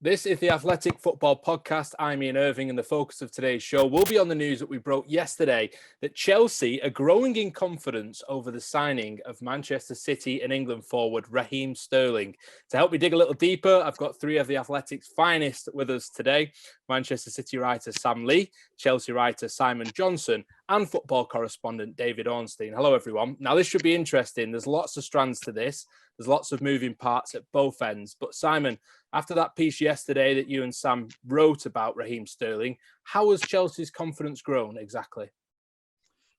This is the Athletic Football Podcast. I'm Ian Irving, and the focus of today's show will be on the news that we broke yesterday that Chelsea are growing in confidence over the signing of Manchester City and England forward Raheem Sterling. To help me dig a little deeper, I've got three of the Athletic's finest with us today. Manchester City writer Sam Lee, Chelsea writer Simon Johnson, and football correspondent David Ornstein. Hello, everyone. Now, this should be interesting. There's lots of strands to this. There's lots of moving parts at both ends. But Simon, after that piece yesterday that you and Sam wrote about Raheem Sterling, how has Chelsea's confidence grown exactly?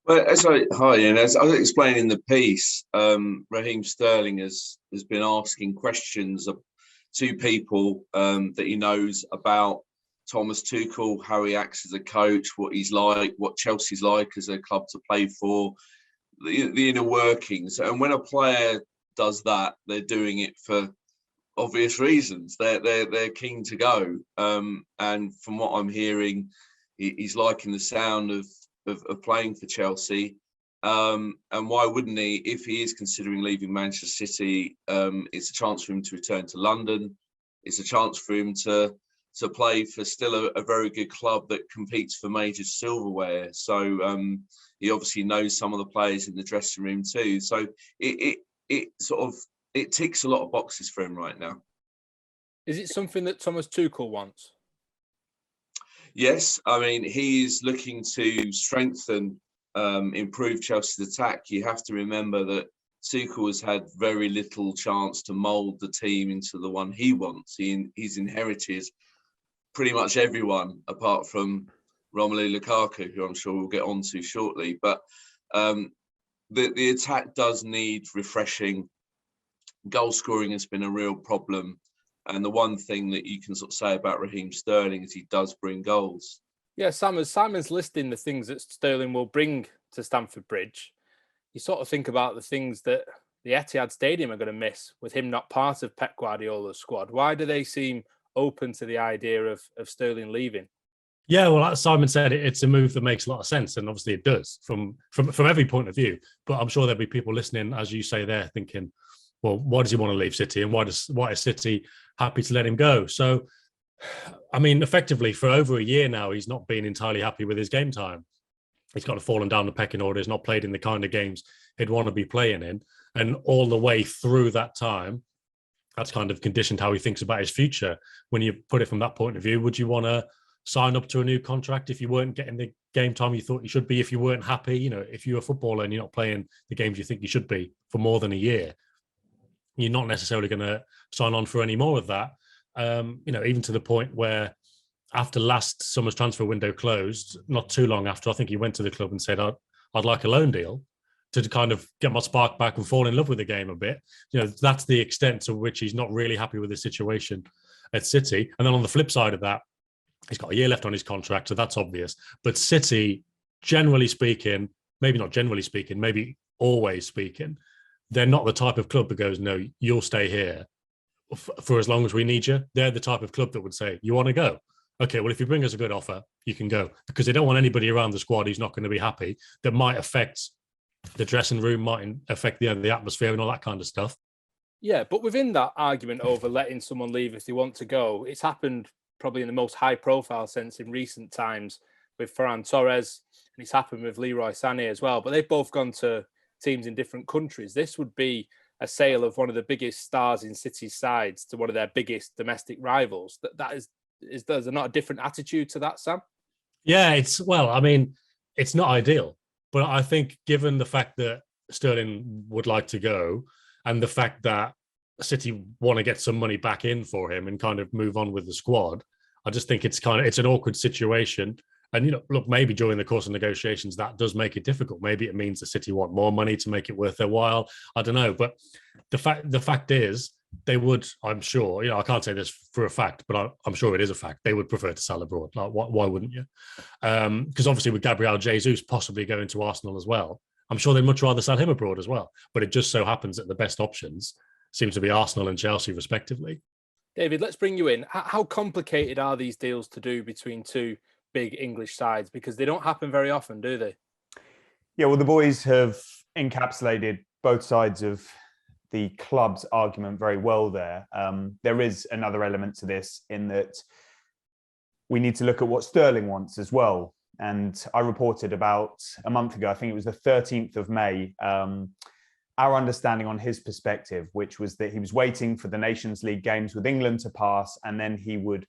Well, as I was explaining in the piece, Raheem Sterling has been asking questions to people that he knows about Thomas Tuchel, how he acts as a coach, what he's like, what Chelsea's like as a club to play for, the inner workings. And when a player does that, they're doing it for obvious reasons. They're keen to go, and from what I'm hearing, he's liking the sound of playing for Chelsea. And why wouldn't he? If he is considering leaving Manchester City, it's a chance for him to return to London. It's a chance for him to play for still a very good club that competes for major silverware. So he obviously knows some of the players in the dressing room too. So it ticks a lot of boxes for him right now. Is it something that Thomas Tuchel wants? Yes, I mean, he is looking to strengthen, improve Chelsea's attack. You have to remember that Tuchel has had very little chance to mould the team into the one he wants. He's inherited pretty much everyone apart from Romelu Lukaku, who I'm sure we'll get on to shortly. But the attack does need refreshing. Goal scoring has been a real problem. And the one thing that you can sort of say about Raheem Sterling is he does bring goals. Yeah, Simon's listing the things that Sterling will bring to Stamford Bridge. You sort of think about the things that the Etihad Stadium are going to miss with him not part of Pep Guardiola's squad. Why do they seem open to the idea of Sterling leaving? Yeah, well, as Simon said, it's a move that makes a lot of sense, and obviously it does from every point of view. But I'm sure there'll be people listening, as you say there, thinking, well, why does he want to leave City, and why is City happy to let him go? So, I mean, effectively, for over a year now, he's not been entirely happy with his game time. He's kind of fallen down the pecking order. He's not played in the kind of games he'd want to be playing in. And all the way through that time, that's kind of conditioned how he thinks about his future. When you put it from that point of view, would you want to sign up to a new contract if you weren't getting the game time you thought you should be, if you weren't happy? You know, if you're a footballer and you're not playing the games you think you should be for more than a year, you're not necessarily going to sign on for any more of that. Even to the point where after last summer's transfer window closed, not too long after, I think he went to the club and said, I'd like a loan deal to kind of get my spark back and fall in love with the game a bit. You know, that's the extent to which he's not really happy with the situation at City. And then on the flip side of that, he's got a year left on his contract, so that's obvious. But City, generally speaking, maybe not generally speaking, maybe always speaking, they're not the type of club that goes, no, you'll stay here for as long as we need you. They're the type of club that would say, you want to go? Okay, well, if you bring us a good offer, you can go. Because they don't want anybody around the squad who's not going to be happy, that might affect the dressing room, might affect the atmosphere and all that kind of stuff. Yeah, but within that argument over letting someone leave if they want to go, it's happened probably in the most high-profile sense in recent times with Ferran Torres, and it's happened with Leroy Sané as well. But they've both gone to teams in different countries. This would be a sale of one of the biggest stars in City's sides to one of their biggest domestic rivals. Is there not a different attitude to that, Sam? Yeah, it's not ideal. But I think given the fact that Sterling would like to go and the fact that City want to get some money back in for him and kind of move on with the squad, I just think it's an awkward situation. And, look, maybe during the course of negotiations, that does make it difficult. Maybe it means the City want more money to make it worth their while. I don't know. But the fact is, they would, I'm sure, I can't say this for a fact, but I'm sure it is a fact. They would prefer to sell abroad. Like, why wouldn't you? Because obviously with Gabriel Jesus possibly going to Arsenal as well, I'm sure they'd much rather sell him abroad as well. But it just so happens that the best options seem to be Arsenal and Chelsea, respectively. David, let's bring you in. How complicated are these deals to do between two big English sides? Because they don't happen very often, do they? Yeah, well, the boys have encapsulated both sides of the club's argument very well there. There is another element to this in that we need to look at what Sterling wants as well. And I reported about a month ago, I think it was the 13th of May, our understanding on his perspective, which was that he was waiting for the Nations League games with England to pass, and then he would,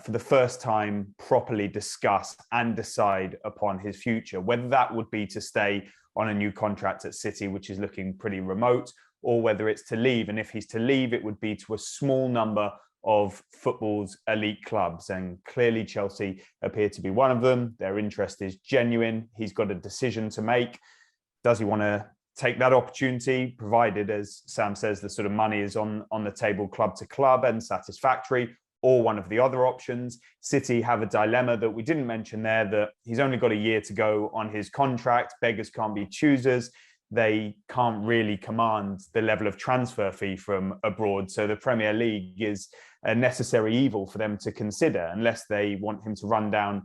for the first time, properly discuss and decide upon his future, whether that would be to stay on a new contract at City, which is looking pretty remote, or whether it's to leave. And if he's to leave, it would be to a small number of football's elite clubs. And clearly Chelsea appear to be one of them. Their interest is genuine. He's got a decision to make. Does he want to take that opportunity, provided, as Sam says, the sort of money is on the table club to club and satisfactory, or one of the other options? City have a dilemma that we didn't mention there, that he's only got a year to go on his contract. Beggars can't be choosers. They can't really command the level of transfer fee from abroad. So the Premier League is a necessary evil for them to consider, unless they want him to run down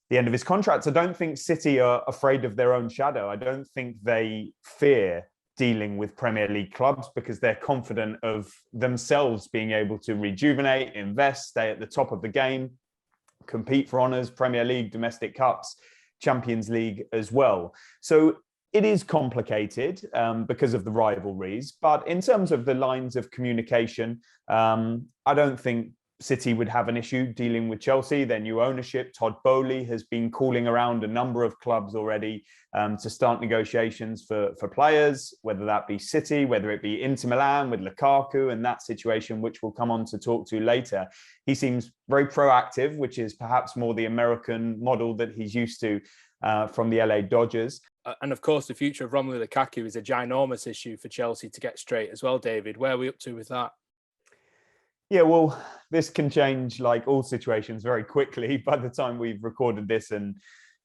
the end of his contract. I don't think City are afraid of their own shadow. I don't think they fear dealing with Premier League clubs, because they're confident of themselves being able to rejuvenate, invest, stay at the top of the game, compete for honours, Premier League, domestic cups, Champions League as well. So it is complicated because of the rivalries, but in terms of the lines of communication, I don't think City would have an issue dealing with Chelsea. Their new ownership, Todd Boehly, has been calling around a number of clubs already to start negotiations for players, whether that be City, whether it be Inter Milan with Lukaku and that situation, which we'll come on to talk to later. He seems very proactive, which is perhaps more the American model that he's used to from the LA Dodgers. And of course, the future of Romelu Lukaku is a ginormous issue for Chelsea to get straight as well, David. Where are we up to with that? Yeah, well, this can change, like all situations, very quickly. By the time we've recorded this and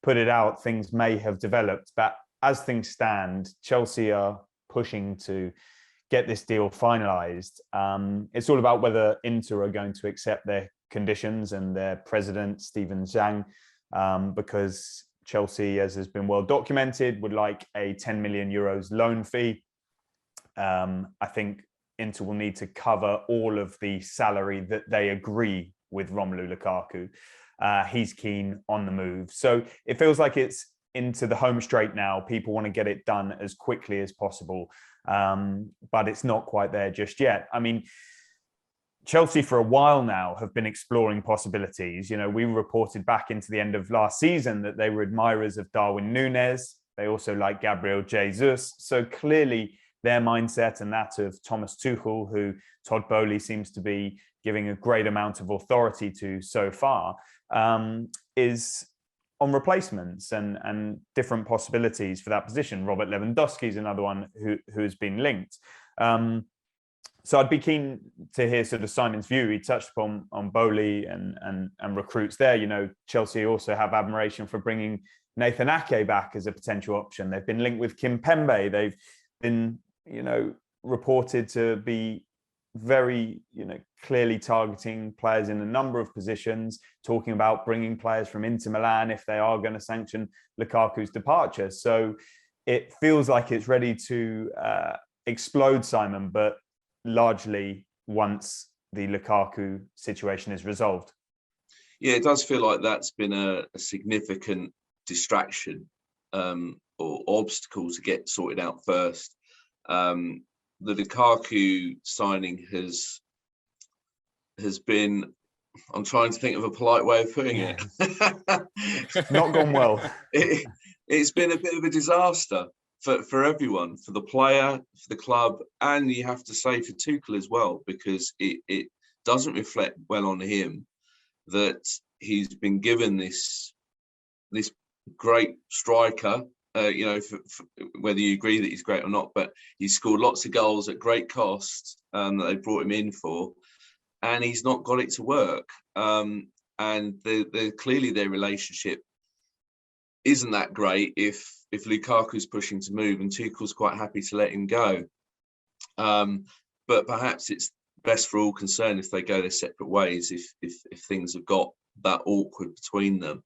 put it out, things may have developed. But as things stand, Chelsea are pushing to get this deal finalised. It's all about whether Inter are going to accept their conditions and their president, Steven Zhang, because Chelsea, as has been well documented, would like a 10 million euros loan fee. I think Inter will need to cover all of the salary that they agree with Romelu Lukaku. He's keen on the move. So it feels like it's into the home straight now. People want to get it done as quickly as possible, but it's not quite there just yet. I mean, Chelsea for a while now have been exploring possibilities. You know, we reported back into the end of last season that they were admirers of Darwin Núñez. They also like Gabriel Jesus. So clearly their mindset, and that of Thomas Tuchel, who Todd Boehly seems to be giving a great amount of authority to so far, is on replacements and different possibilities for that position. Robert Lewandowski is another one who has been linked. So I'd be keen to hear sort of Simon's view. He touched upon Boehly and recruits there. You know, Chelsea also have admiration for bringing Nathan Ake back as a potential option. They've been linked with Kim Pembe. They've been, you know, reported to be very, you know, clearly targeting players in a number of positions, talking about bringing players from Inter Milan if they are going to sanction Lukaku's departure. So it feels like it's ready to explode, Simon, but largely once the Lukaku situation is resolved. Yeah, it does feel like that's been a significant distraction or obstacle to get sorted out first. The Lukaku signing has been, I'm trying to think of a polite way of putting it. Not gone well. It's been a bit of a disaster for everyone, for the player, for the club, and you have to say for Tuchel as well, because it doesn't reflect well on him that he's been given this great striker. You know, for whether you agree that he's great or not, but he's scored lots of goals at great cost that they brought him in for, and he's not got it to work. And clearly their relationship isn't that great if Lukaku's pushing to move and Tuchel's quite happy to let him go. But perhaps it's best for all concerned if they go their separate ways, if things have got that awkward between them.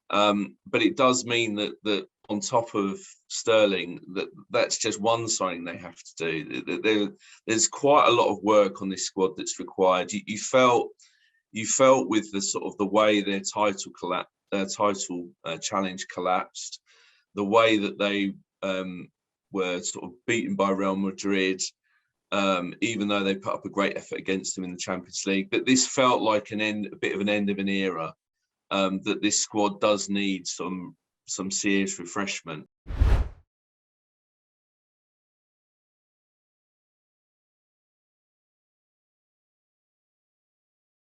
But it does mean that on top of Sterling, that's just one signing they have to do. There's quite a lot of work on this squad that's required. You felt with the sort of the way their title challenge collapsed, the way that they were sort of beaten by Real Madrid, even though they put up a great effort against them in the Champions League. That this felt like a bit of an end of an era. That this squad does need some serious refreshment.